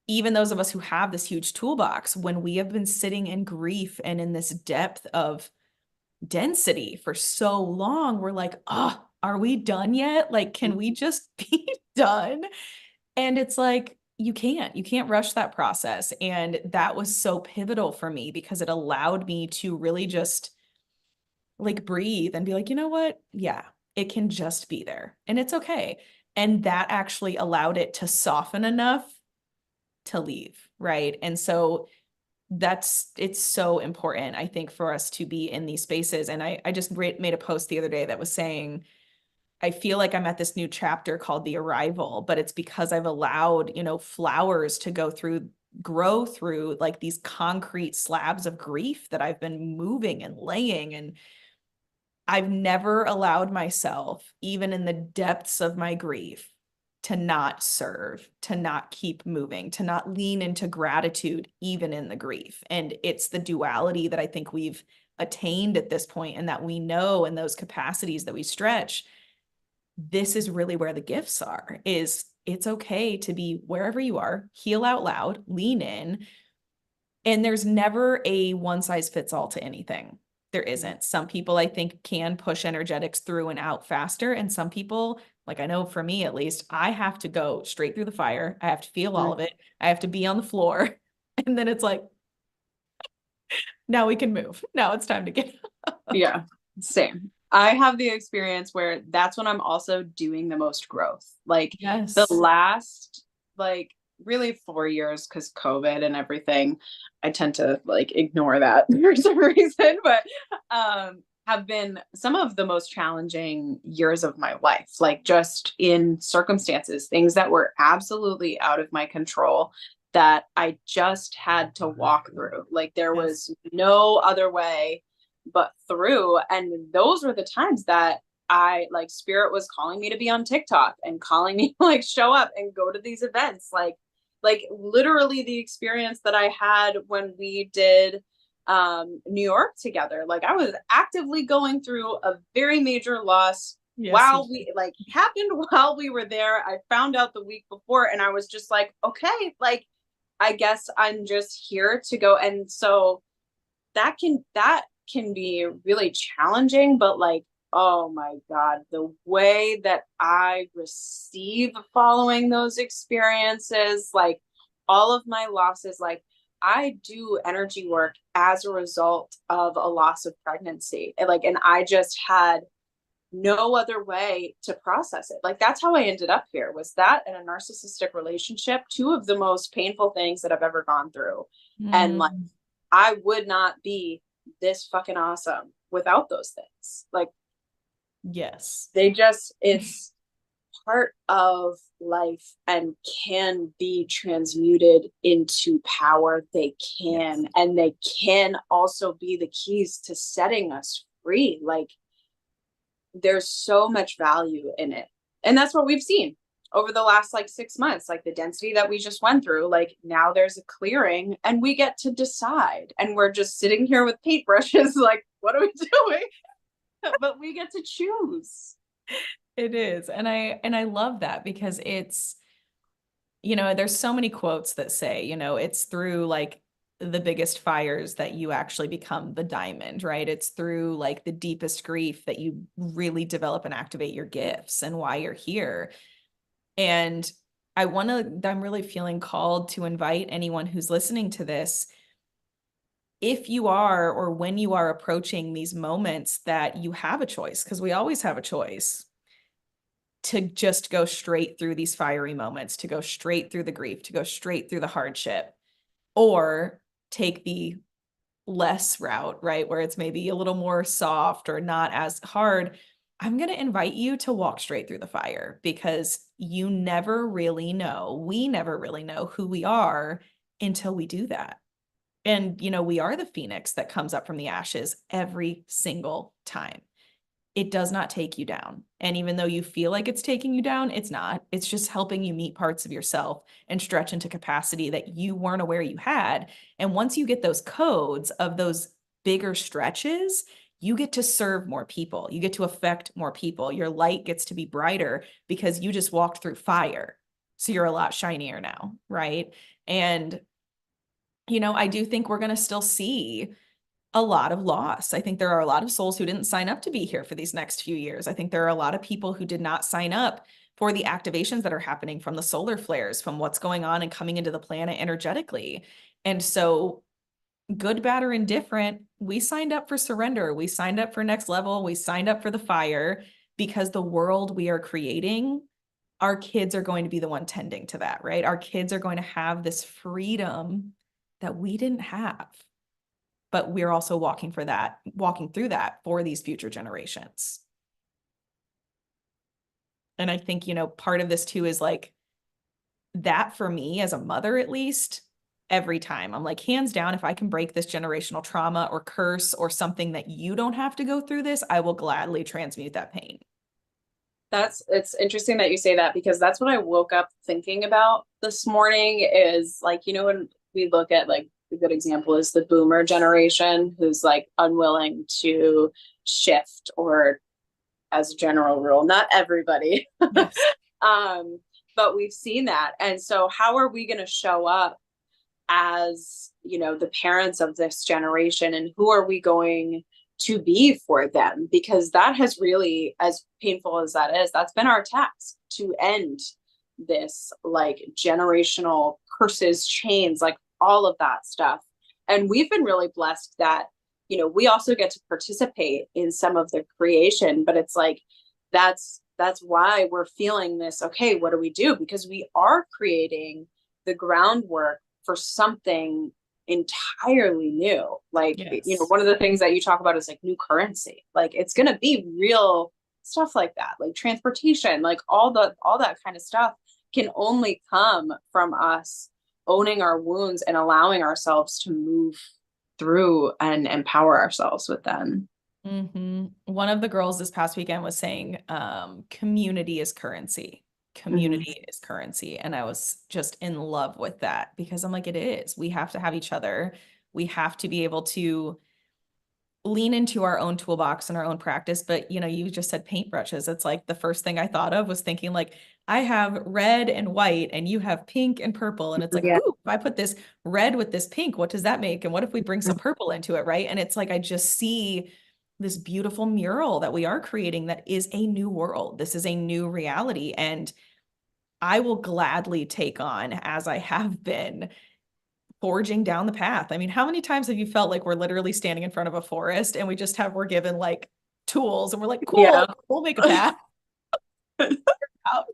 [SPEAKER 1] even those of us who have this huge toolbox, when we have been sitting in grief and in this depth of density for so long, we're like, oh, are we done yet? Like, can we just be done? And it's like, you can't rush that process. And that was so pivotal for me because it allowed me to really just like breathe and be like, you know what? Yeah, it can just be there and it's okay. And that actually allowed it to soften enough to leave. Right. And so it's so important, I think, for us to be in these spaces. And I just made a post the other day that was saying, I feel like I'm at this new chapter called The Arrival, but it's because I've allowed, flowers to grow through like these concrete slabs of grief that I've been moving and laying. And I've never allowed myself, even in the depths of my grief, to not serve, to not keep moving, to not lean into gratitude, even in the grief. And it's the duality that I think we've attained at this point, and that we know in those capacities that we stretch. This is really where the gifts are, is it's okay to be wherever you are, heal out loud, lean in. And there's never a one size fits all to anything. There isn't. Some people, I think, can push energetics through and out faster. And some people, like I know for me at least, I have to go straight through the fire. I have to feel all of it. I have to be on the floor. And then it's like, now we can move. Now it's time to get.
[SPEAKER 2] Yeah, same. I have the experience where that's when I'm also doing the most growth. Like the
[SPEAKER 1] Yes.
[SPEAKER 2] last, like really 4 years, because COVID and everything, I tend to like ignore that for some reason, but have been some of the most challenging years of my life, like just in circumstances, things that were absolutely out of my control that I just had to walk through. Like there
[SPEAKER 1] Yes.
[SPEAKER 2] was no other way but through. And those were the times that I like spirit was calling me to be on TikTok and calling me like show up and go to these events. Like literally the experience that I had when we did New York together. Like I was actively going through a very major loss
[SPEAKER 1] Yes.
[SPEAKER 2] while we like happened while we were there. I found out the week before and I was just like, okay, like I guess I'm just here to go. And so that can be really challenging, but like, oh my God, the way that I receive following those experiences, like all of my losses, like I do energy work as a result of a loss of pregnancy. And I just had no other way to process it. Like that's how I ended up here, was that and a narcissistic relationship, two of the most painful things that I've ever gone through. And like
[SPEAKER 1] Mm,
[SPEAKER 2] I would not be this fucking awesome without those things. Like
[SPEAKER 1] yes.
[SPEAKER 2] they just, it's part of life and can be transmuted into power. They
[SPEAKER 1] Yes.
[SPEAKER 2] can, and they can also be the keys to setting us free. Like there's so much value in it. And that's what we've seen over the last like 6 months, like the density that we just went through. Like now there's a clearing and we get to decide. And we're just sitting here with paintbrushes, like, what are we doing? but we get to choose.
[SPEAKER 1] It is. And I love that because it's, there's so many quotes that say, it's through like the biggest fires that you actually become the diamond, right? It's through like the deepest grief that you really develop and activate your gifts and why you're here. And I'm really feeling called to invite anyone who's listening to this, if you are, or when you are approaching these moments that you have a choice, because we always have a choice to just go straight through these fiery moments, to go straight through the grief, to go straight through the hardship, or take the less route, right? Where it's maybe a little more soft or not as hard. I'm going to invite you to walk straight through the fire because you never really know. We never really know who we are until we do that. And, we are the phoenix that comes up from the ashes every single time. It does not take you down. And even though you feel like it's taking you down, it's not. It's just helping you meet parts of yourself and stretch into capacity that you weren't aware you had. And once you get those codes of those bigger stretches, you get to serve more people. You get to affect more people. Your light gets to be brighter because you just walked through fire. So you're a lot shinier now, right? And, I do think we're going to still see a lot of loss. I think there are a lot of souls who didn't sign up to be here for these next few years. I think there are a lot of people who did not sign up for the activations that are happening from the solar flares, from what's going on and coming into the planet energetically. And so, good, bad, or indifferent, we signed up for surrender. We signed up for next level. We signed up for the fire because the world we are creating, our kids are going to be the one tending to that, right? Our kids are going to have this freedom that we didn't have, but we're also walking through that for these future generations. And I think, part of this too is like that for me as a mother, at least every time I'm like, hands down, if I can break this generational trauma or curse or something that you don't have to go through this, I will gladly transmute that pain.
[SPEAKER 2] It's interesting that you say that because that's what I woke up thinking about this morning is like, when we look at like a good example is the boomer generation who's like unwilling to shift, or as a general rule, not everybody.
[SPEAKER 1] Yes.
[SPEAKER 2] But we've seen that. And so how are we going to show up as, the parents of this generation, and who are we going to be for them? Because that has really, as painful as that is, that's been our task to end this like generational curses, chains, like all of that stuff. And we've been really blessed that, we also get to participate in some of the creation, but it's like, that's why we're feeling this. Okay, what do we do? Because we are creating the groundwork for something entirely new. Like,
[SPEAKER 1] Yes.
[SPEAKER 2] one of the things that you talk about is like new currency. Like it's going to be real stuff like that, like transportation, like all that kind of stuff can only come from us owning our wounds and allowing ourselves to move through and empower ourselves with them.
[SPEAKER 1] One of the girls this past weekend was saying, community is currency.
[SPEAKER 2] Mhm.
[SPEAKER 1] Community is currency. And I was just in love with that because I'm like, it is. We have to have each other. We have to be able to lean into our own toolbox and our own practice. But you just said paintbrushes. It's like the first thing I thought of was thinking like, I have red and white and you have pink and purple. And it's like,
[SPEAKER 2] Yeah.
[SPEAKER 1] ooh, if I put this red with this pink, what does that make? And what if we bring some purple into it, right? And it's like I just see this beautiful mural that we are creating that is a new world. This is a new reality. And I will gladly take on, as I have been, forging down the path. I mean, how many times have you felt like we're literally standing in front of a forest and we're given like tools and we're like, cool,
[SPEAKER 2] Yeah.
[SPEAKER 1] we'll make a path out.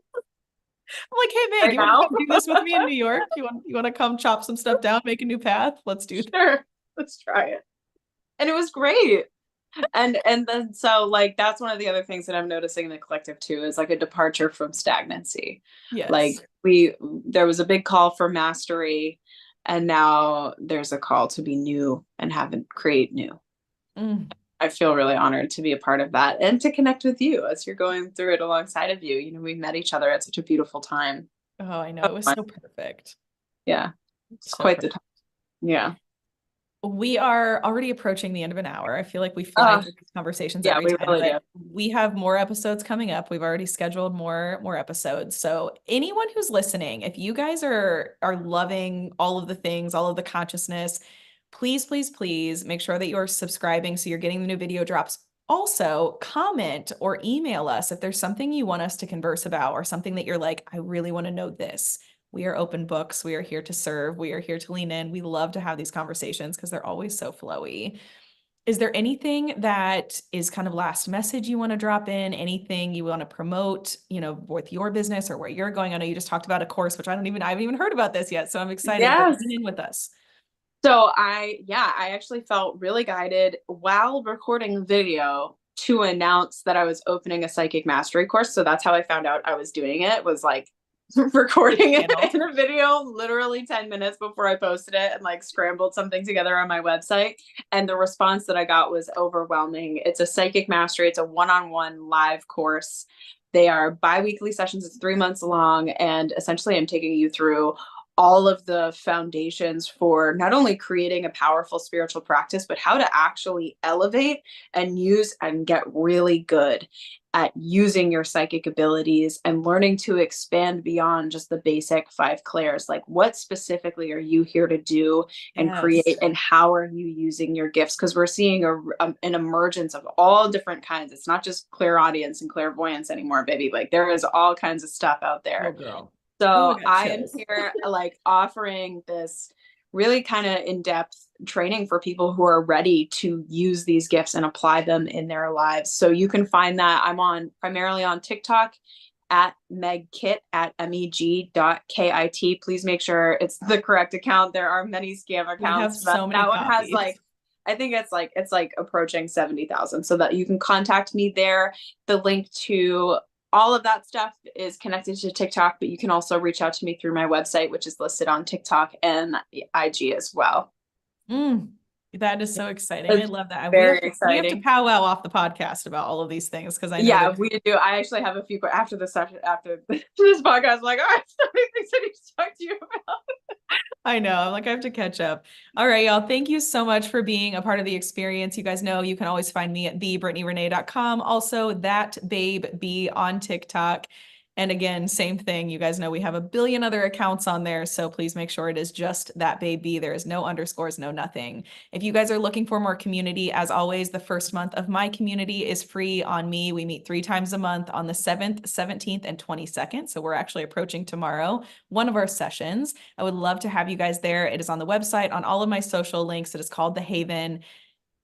[SPEAKER 1] I'm like, hey Meg,
[SPEAKER 2] Right
[SPEAKER 1] you want to
[SPEAKER 2] now.
[SPEAKER 1] come do this with me in New York? You want to come chop some stuff down, make a new path? Let's do that.
[SPEAKER 2] Sure. Let's try it. And it was great. And then so like that's one of the other things that I'm noticing in the collective too is like a departure from stagnancy. Like
[SPEAKER 1] Yes.
[SPEAKER 2] there was a big call for mastery, and now there's a call to be new and create new.
[SPEAKER 1] Mm.
[SPEAKER 2] I feel really honored to be a part of that and to connect with you as you're going through it alongside of you. We met each other at such a beautiful time.
[SPEAKER 1] Oh, I know. It was so perfect.
[SPEAKER 2] Yeah, it's
[SPEAKER 1] So
[SPEAKER 2] quite the
[SPEAKER 1] perfect.
[SPEAKER 2] time. Yeah.
[SPEAKER 1] We are already approaching the end of an hour. I feel like we fly
[SPEAKER 2] Uh,
[SPEAKER 1] through these conversations
[SPEAKER 2] yeah,
[SPEAKER 1] every
[SPEAKER 2] we
[SPEAKER 1] time,
[SPEAKER 2] really do.
[SPEAKER 1] but we have more episodes coming up. We've already scheduled more episodes. So anyone who's listening, if you guys are loving all of the things, all of the consciousness, please, please, please make sure that you're subscribing so you're getting the new video drops. Also, comment or email us if there's something you want us to converse about or something that you're like, I really want to know this. We are open books. We are here to serve. We are here to lean in. We love to have these conversations because they're always so flowy. Is there anything that is kind of last message you want to drop in? Anything you want to promote, with your business or where you're going? I know you just talked about a course, which I haven't even heard about this yet. So I'm excited, but
[SPEAKER 2] Yes.
[SPEAKER 1] lean in with us.
[SPEAKER 2] So I actually felt really guided while recording video to announce that I was opening a psychic mastery course. So that's how I found out I was doing it, was like recording it
[SPEAKER 1] Channel.
[SPEAKER 2] in a video literally 10 minutes before I posted it, and like scrambled something together on my website. And the response that I got was overwhelming. It's a psychic mastery, it's a one-on-one live course. They are bi-weekly sessions, it's 3 months long, and essentially I'm taking you through all of the foundations for not only creating a powerful spiritual practice, but how to actually elevate and use and get really good at using your psychic abilities and learning to expand beyond just the basic five clairs. Like, what specifically are you here to do and
[SPEAKER 1] Yes.
[SPEAKER 2] create, and how are you using your gifts? Because we're seeing an emergence of all different kinds. It's not just clairaudience and clairvoyance anymore, baby. Like, there is all kinds of stuff out
[SPEAKER 1] Oh,
[SPEAKER 2] there.
[SPEAKER 1] girl. Oh, I
[SPEAKER 2] So
[SPEAKER 1] got
[SPEAKER 2] I am
[SPEAKER 1] chills.
[SPEAKER 2] here like offering this really kind of in-depth training for people who are ready to use these gifts and apply them in their lives. So you can find that I'm on primarily on TikTok at megkit at meg.kit. Please make sure it's the correct account. There are many scam
[SPEAKER 1] We have
[SPEAKER 2] accounts, but
[SPEAKER 1] so many
[SPEAKER 2] that one has
[SPEAKER 1] copies.
[SPEAKER 2] like, I think it's like approaching 70,000, so that you can contact me there. The link to all of that stuff is connected to TikTok, but you can also reach out to me through my website, which is listed on TikTok and IG as well.
[SPEAKER 1] Mm, that is so exciting. I
[SPEAKER 2] It's
[SPEAKER 1] love that. We
[SPEAKER 2] very
[SPEAKER 1] have to
[SPEAKER 2] exciting.
[SPEAKER 1] powwow off the podcast about all of these things because I know
[SPEAKER 2] Yeah,
[SPEAKER 1] that
[SPEAKER 2] we do. I actually have a few after the session, after this podcast. I'm like, all right, so many things I need to talk to you about.
[SPEAKER 1] I know. I'm like, I have to catch up. All right, y'all. Thank you so much for being a part of the experience. You guys know you can always find me at thebrittanyrenee.com. Also, that babe B on TikTok. And again, same thing. You guys know we have a billion other accounts on there. So please make sure it is just that babe B. There is no underscores, no nothing. If you guys are looking for more community, as always, the first month of my community is free on me. We meet 3 times a month on the 7th, 17th, and 22nd. So we're actually approaching tomorrow, one of our sessions. I would love to have you guys there. It is on the website, on all of my social links. It is called The Haven.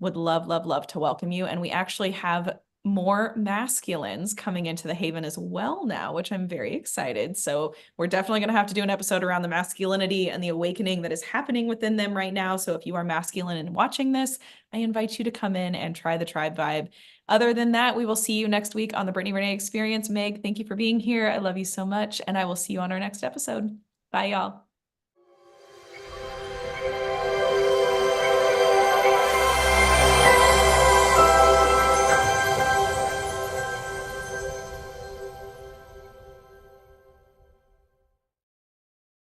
[SPEAKER 1] Would love, love, love to welcome you. And we actually have more masculines coming into the Haven as well now, which I'm very excited. So we're definitely going to have to do an episode around the masculinity and the awakening that is happening within them right now. So if you are masculine and watching this, I invite you to come in and try the tribe vibe. Other than that, we will see you next week on the Brittany Renee Experience. Meg, thank you for being here. I love you so much. And I will see you on our next episode. Bye, y'all.